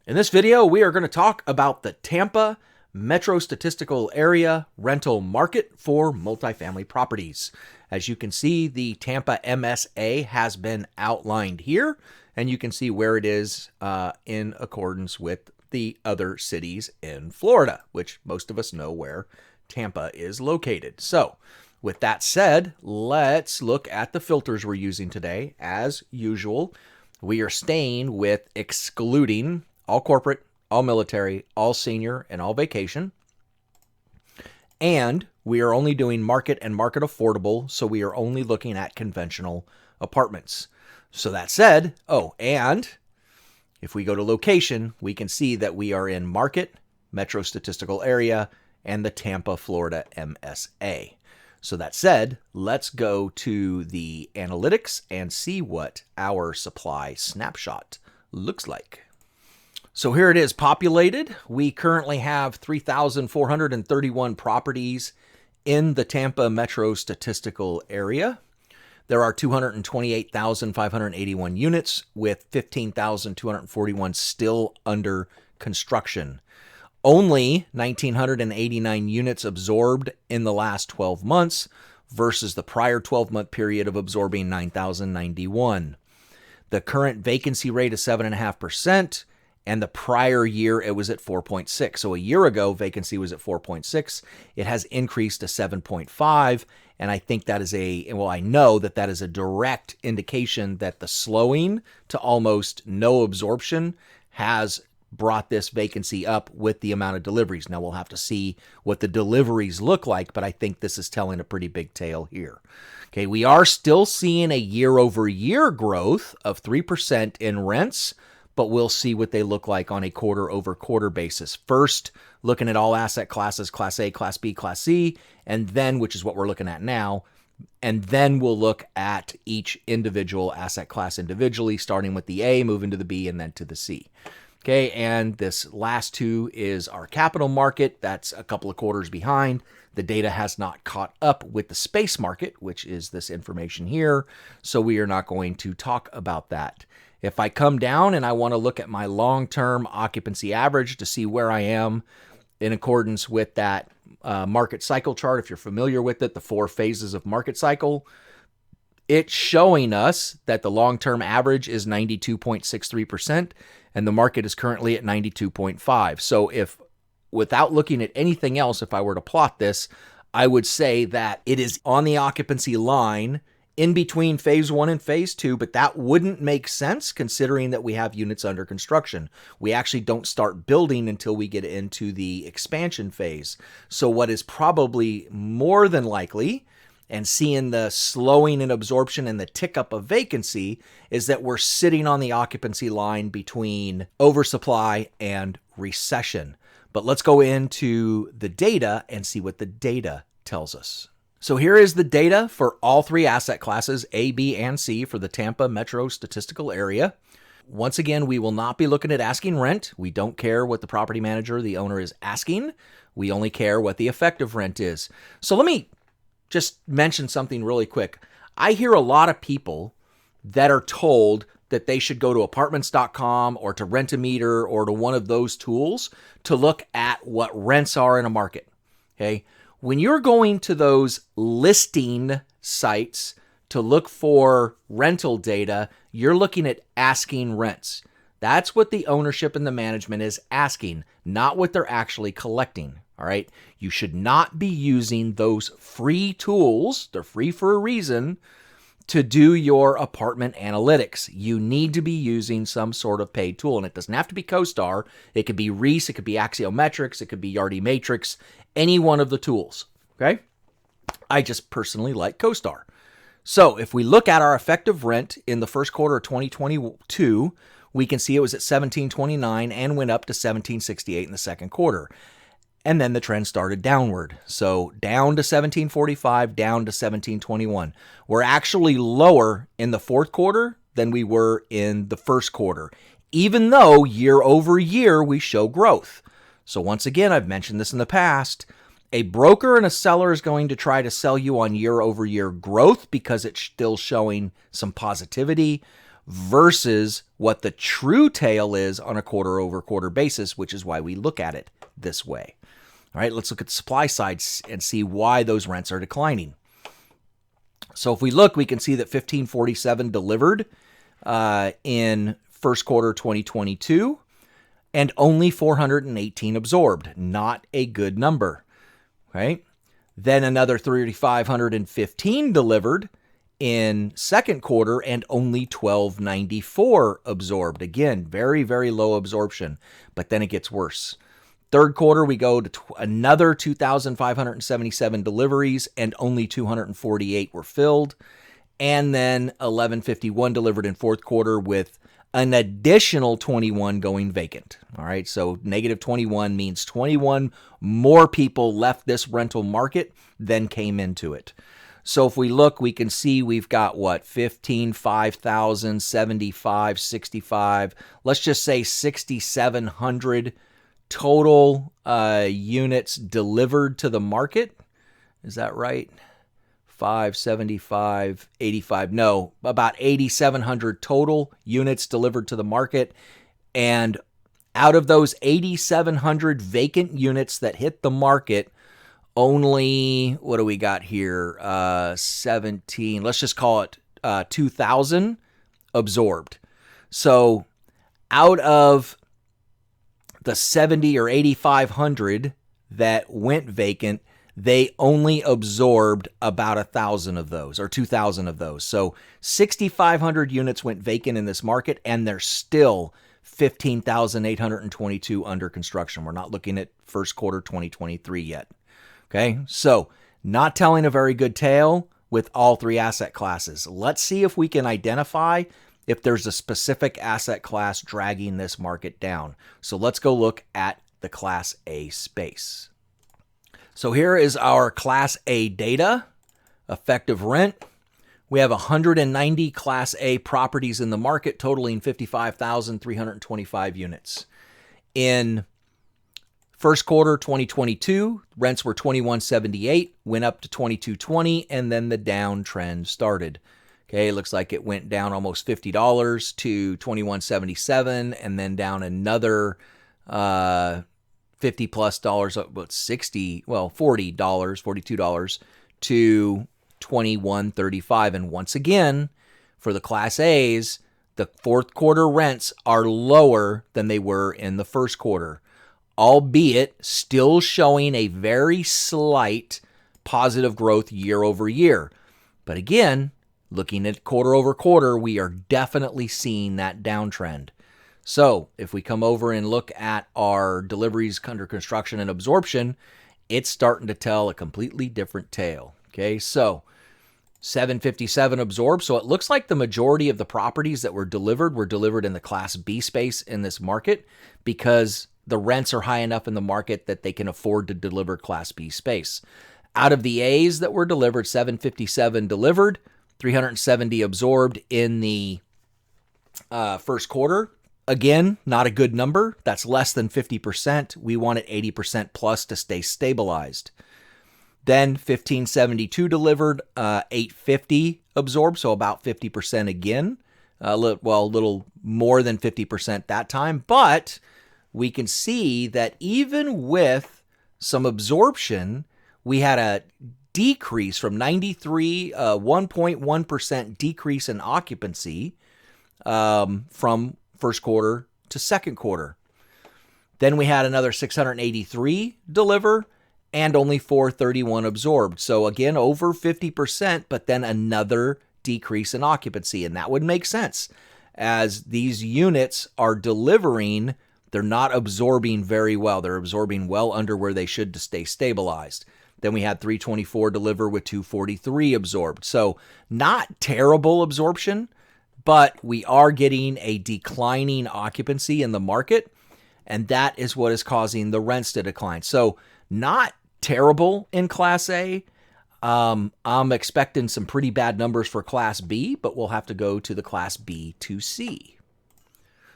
In this video, we are going to talk about the Tampa Metro Statistical Area rental market for multifamily properties. As you can see, the Tampa MSA has been outlined here, and you can see where it is in accordance with the other cities in Florida, which most of us know where Tampa is located. So, with that said, let's look at the filters we're using today. As usual, we are staying with excluding all corporate, all military, all senior, and all vacation. And we are only doing market and market affordable, so we are only looking at conventional apartments. So that said, and if we go to location, we can see that we are in market, metro statistical area, and the Tampa, Florida MSA. So that said, let's go to the analytics and see what our supply snapshot looks like. So here it is populated. We currently have 3,431 properties in the Tampa Metro Statistical Area. There are 228,581 units with 15,241 still under construction. Only 1,989 units absorbed in the last 12 months versus the prior 12-month period of absorbing 9,091. The current vacancy rate is 7.5%. And the prior year, it was at 4.6. So a year ago, vacancy was at 4.6. It has increased to 7.5. And I think that is I know that that is a direct indication that the slowing to almost no absorption has brought this vacancy up with the amount of deliveries. Now we'll have to see what the deliveries look like, but I think this is telling a pretty big tale here. Okay, we are still seeing a year-over-year growth of 3% in rents, but we'll see what they look like on a quarter-over-quarter basis. First, looking at all asset classes, Class A, Class B, Class C, and then, which is what we're looking at now, and then we'll look at each individual asset class individually, starting with the A, moving to the B, and then to the C. Okay, and this last two is our capital market. That's a couple of quarters behind. The data has not caught up with the space market, which is this information here, so we are not going to talk about that. If I come down and I want to look at my long-term occupancy average to see where I am in accordance with that market cycle chart, if you're familiar with it, the 4 phases of market cycle, it's showing us that the long-term average is 92.63% and the market is currently at 92.5. So if, without looking at anything else, if I were to plot this, I would say that it is on the occupancy line in between phase 1 and phase 2, but that wouldn't make sense considering that we have units under construction. We actually don't start building until we get into the expansion phase. So what is probably more than likely, and seeing the slowing in absorption and the tick up of vacancy, is that we're sitting on the occupancy line between oversupply and recession. But let's go into the data and see what the data tells us. So here is the data for all 3 asset classes, A, B, and C, for the Tampa Metro Statistical Area. Once again, we will not be looking at asking rent. We don't care what the property manager, the owner, is asking. We only care what the effective rent is. So let me just mention something really quick. I hear a lot of people that are told that they should go to apartments.com or to Rent-A-Meter or to one of those tools to look at what rents are in a market. Okay? When you're going to those listing sites to look for rental data, you're looking at asking rents. That's what the ownership and the management is asking, not what they're actually collecting. All right. You should not be using those free tools. They're free for a reason to do your apartment analytics. You need to be using some sort of paid tool, and it doesn't have to be CoStar. It could be Reese, it could be Axiometrics, it could be Yardi Matrix, any one of the tools. Okay. I just personally like CoStar. So if we look at our effective rent in the first quarter of 2022, we can see it was at $1,729 and went up to $1,768 in the second quarter. And then the trend started downward. So down to $1,745, down to $1,721. We're actually lower in the fourth quarter than we were in the first quarter, even though year over year we show growth. So once again, I've mentioned this in the past, a broker and a seller is going to try to sell you on year over year growth because it's still showing some positivity versus what the true tail is on a quarter-over-quarter basis, which is why we look at it this way. All right, let's look at the supply side and see why those rents are declining. So if we look, we can see that 1547 delivered in first quarter 2022 and only 418 absorbed. Not a good number, right? Then another 3,515 delivered in second quarter and only 1,294 absorbed. Again, very, very low absorption, but then it gets worse. Third quarter, we go to another 2,577 deliveries and only 248 were filled. And then 1,151 delivered in fourth quarter with an additional 21 going vacant. All right, so negative 21 means 21 more people left this rental market than came into it. So if we look, we can see we've got what, 15, 5,000, 75, 65, let's just say 6,700 total units delivered to the market. Is that right? 575, 85. No, about 8,700 total units delivered to the market. And out of those 8,700 vacant units that hit the market, only, what do we got here? 17, let's just call it 2,000 absorbed. So out of the 70 or 8,500 that went vacant, they only absorbed about 1,000 of those or 2,000 of those. So 6,500 units went vacant in this market, and there's still 15,822 under construction. We're not looking at first quarter 2023 yet. Okay, so not telling a very good tale with all three asset classes. Let's see if we can identify if there's a specific asset class dragging this market down. So let's go look at the Class A space. So here is our Class A data, effective rent. We have 190 Class A properties in the market, totaling 55,325 units. In first quarter 2022, rents were $2,178, went up to $2,220, and then the downtrend started. Okay, it looks like it went down almost $50 to $2,177, and then down another $50 plus dollars, about $60, well, $40, $42 to $2,135. And once again, for the Class A's, the fourth quarter rents are lower than they were in the first quarter, albeit still showing a very slight positive growth year over year. But again, looking at quarter over quarter, we are definitely seeing that downtrend. So if we come over and look at our deliveries under construction and absorption, it's starting to tell a completely different tale. Okay, so 757 absorbed. So it looks like the majority of the properties that were delivered in the Class B space in this market, because the rents are high enough in the market that they can afford to deliver Class B space. Out of the A's that were delivered, 757 delivered, 370 absorbed in the first quarter. Again, not a good number. That's less than 50%. We want it 80% plus to stay stabilized. Then 1572 delivered, 850 absorbed, so about 50% again. A little more than 50% that time. But we can see that even with some absorption, we had a decrease from 93, 1.1% decrease in occupancy from first quarter to second quarter. Then we had another 683 deliver and only 431 absorbed. So again, over 50%, but then another decrease in occupancy. And that would make sense, as these units are delivering, they're not absorbing very well. They're absorbing well under where they should to stay stabilized. Then we had 324 deliver with 243 absorbed. So not terrible absorption, but we are getting a declining occupancy in the market, and that is what is causing the rents to decline. So not terrible in Class A. I'm expecting some pretty bad numbers for Class B, but we'll have to go to the Class B to C.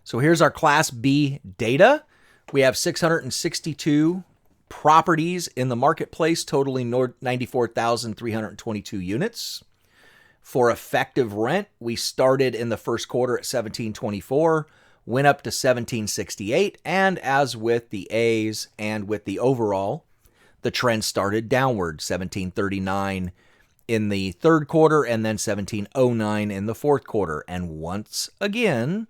So here's our Class B data. We have 662 properties in the marketplace, totaling 94,322 units. For effective rent, we started in the first quarter at 1724, went up to 1768, and as with the A's and with the overall, the trend started downward, 1739 in the third quarter and then 1709 in the fourth quarter. And once again,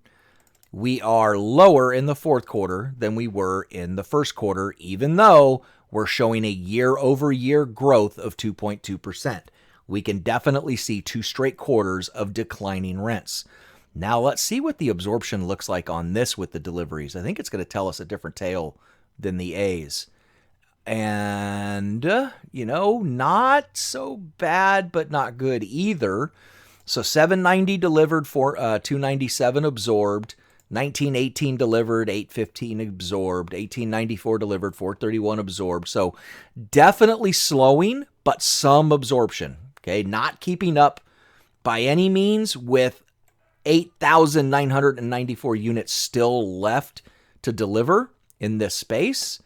we are lower in the fourth quarter than we were in the first quarter, even though we're showing a year-over-year growth of 2.2%. We can definitely see 2 straight quarters of declining rents. Now let's see what the absorption looks like on this with the deliveries. I think it's going to tell us a different tale than the A's. And, not so bad, but not good either. So 790 delivered for 297 absorbed. 1918 delivered, 815 absorbed, 1894 delivered, 431 absorbed. So definitely slowing, but some absorption. Okay, not keeping up by any means with 8,994 units still left to deliver in this space.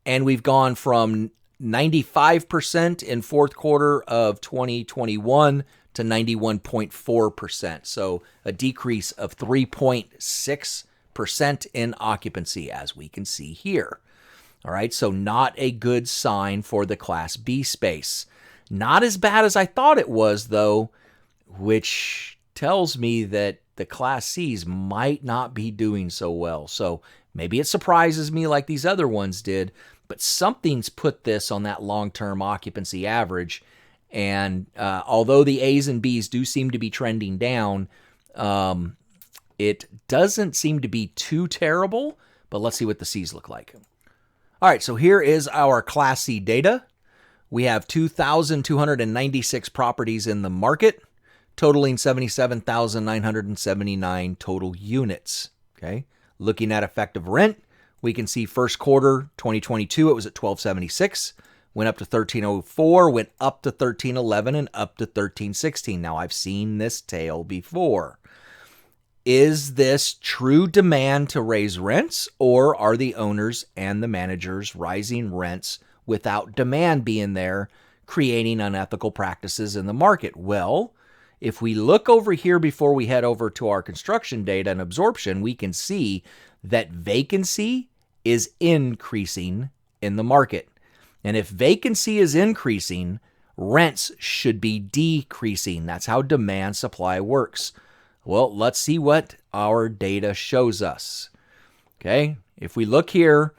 And we've gone from 95% in fourth quarter of 2021 to 91.4%. So a decrease of 3.6% in occupancy, as we can see here. All right, so not a good sign for the Class B space. Not as bad as I thought it was, though, which tells me that the Class C's might not be doing so well. So maybe it surprises me like these other ones did, but something's put this on that long-term occupancy average. And although the A's and B's do seem to be trending down, it doesn't seem to be too terrible, but let's see what the C's look like. All right, so here is our Class C data. We have 2,296 properties in the market, totaling 77,979 total units. Okay, looking at effective rent, we can see first quarter 2022, it was at $1,276. Went up to $1,304, went up to $1,311, and up to $1,316. Now, I've seen this tale before. Is this true demand to raise rents, or are the owners and the managers rising rents without demand being there, creating unethical practices in the market? Well, if we look over here before we head over to our construction data and absorption, we can see that vacancy is increasing in the market. And if vacancy is increasing, rents should be decreasing. That's how demand supply works. Well, let's see what our data shows us. Okay, if we look here,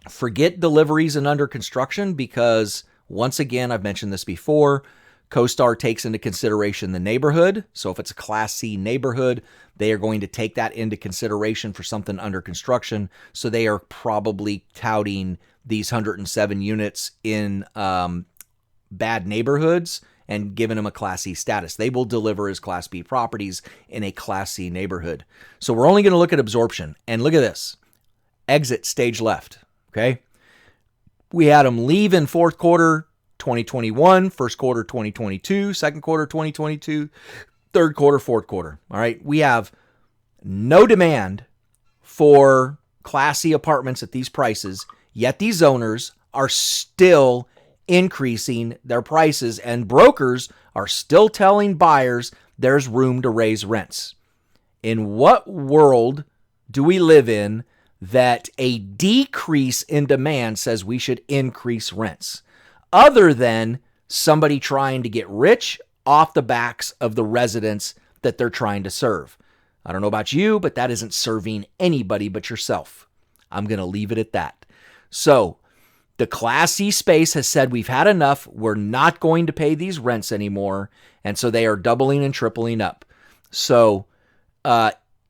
forget deliveries and under construction, because once again, I've mentioned this before, CoStar takes into consideration the neighborhood. So if it's a Class C neighborhood, they are going to take that into consideration for something under construction. So they are probably touting these 107 units in bad neighborhoods and giving them a Class C status. They will deliver as Class B properties in a Class C neighborhood. So we're only going to look at absorption. And look at this. Exit stage left. Okay. We had them leave in fourth quarter 2021, first quarter 2022, second quarter 2022, third quarter, fourth quarter. All right. We have no demand for Class C apartments at these prices, yet these owners are still increasing their prices, and brokers are still telling buyers there's room to raise rents. In what world do we live in that a decrease in demand says we should increase rents, other than somebody trying to get rich off the backs of the residents that they're trying to serve? I don't know about you, but that isn't serving anybody but yourself. I'm going to leave it at that. So the Class C space has said we've had enough. We're not going to pay these rents anymore. And so they are doubling and tripling up. So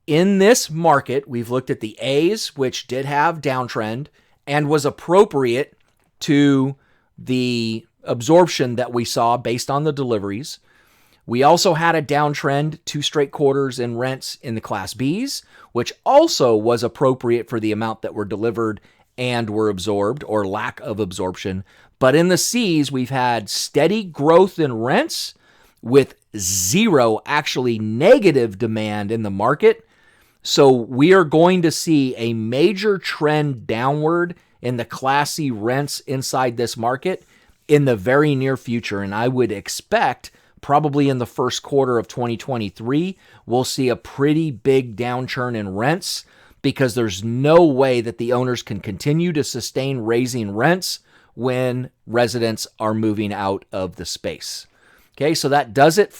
in this market, we've looked at the A's, which did have downtrend and was appropriate to the absorption that we saw based on the deliveries. We also had a downtrend 2 straight quarters in rents in the Class B's, which also was appropriate for the amount that were delivered and were absorbed, or lack of absorption. But in the C's, we've had steady growth in rents with zero, actually negative demand in the market. So we are going to see a major trend downward in the Class C rents inside this market in the very near future. And I would expect probably in the first quarter of 2023, we'll see a pretty big downturn in rents because there's no way that the owners can continue to sustain raising rents when residents are moving out of the space. Okay, so that does it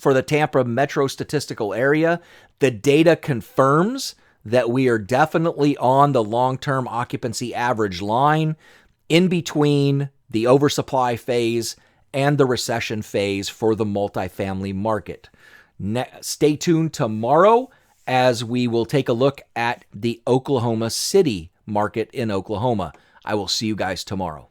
for the Tampa metro statistical area. The data confirms that we are definitely on the long-term occupancy average line in between the oversupply phase and the recession phase for the multifamily market. Stay tuned tomorrow as we will take a look at the Oklahoma City market in Oklahoma. I will see you guys tomorrow.